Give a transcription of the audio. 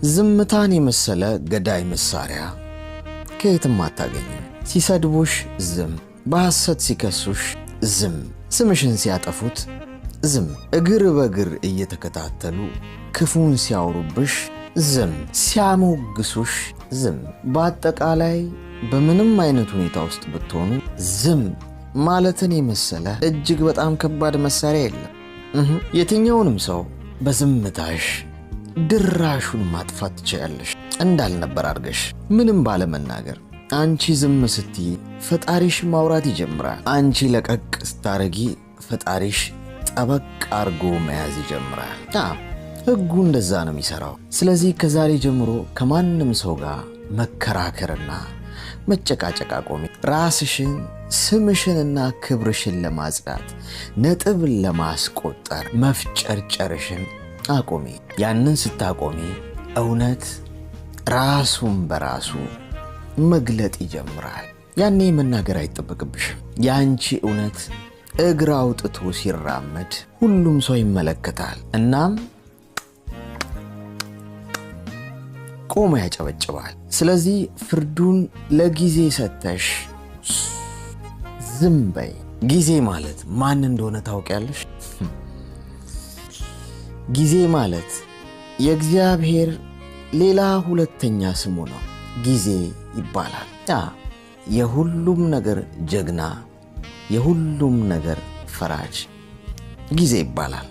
ዝምታን የመሰለ ገዳይ መሳሪያ ከየትም አታገኝም። ሲሰድቡሽ ዝም፣ በሐሰት ሲከሱሽ ዝም፣ ስምሽን ሲያጠፉት ዝም፣ እግር በእግር እየተከታተሉ ክፉን ሲያወሩብሽ ዝም፣ ሲያሞግሱሽ ዝም። በአጠቃላይ በምንም አይነት ሁኔታ ውስጥ ብትሆኑ ዝም ማለትን የመሰለ እጅግ በጣም ከባድ መሳሪያ የለም። የትኛውንም ሰው በዝምታሽ ድራሹን ማጥፋት ትችያለሽ። እንዳልነበር አድርገሽ ምንም ባለመናገር አንቺ ዝም ስትይ ፈጣሪሽ ማውራት ይጀምራል። አንቺ ለቀቅ ስታረጊ ፈጣሪሽ ጠበቅ አርጎ መያዝ ይጀምራል። ሕጉ እንደዛ ነው የሚሰራው። ስለዚህ ከዛሬ ጀምሮ ከማንም ሰው ጋር መከራከርና መጨቃጨቅ አቆሚ። ራስሽን ስምሽንና ክብርሽን ለማጽዳት ነጥብ ለማስቆጠር መፍጨርጨርሽን አቆሚ። ያንን ስታቆሚ እውነት ራሱን በራሱ መግለጥ ይጀምራል። ያኔ መናገር አይጠበቅብሽም። ያንቺ እውነት እግር አውጥቶ ሲራመድ ሁሉም ሰው ይመለከታል። እናም ቆሞ ያጨበጭባል። ስለዚህ ፍርዱን ለጊዜ ሰተሽ ዝም በይ። ጊዜ ማለት ማን እንደሆነ ታውቂያለሽ? ጊዜ ማለት የእግዚአብሔር ሌላ ሁለተኛ ስሙ ነው። ጊዜ ይባላል። የሁሉም ነገር ጀግና፣ የሁሉም ነገር ፈራጅ ጊዜ ይባላል።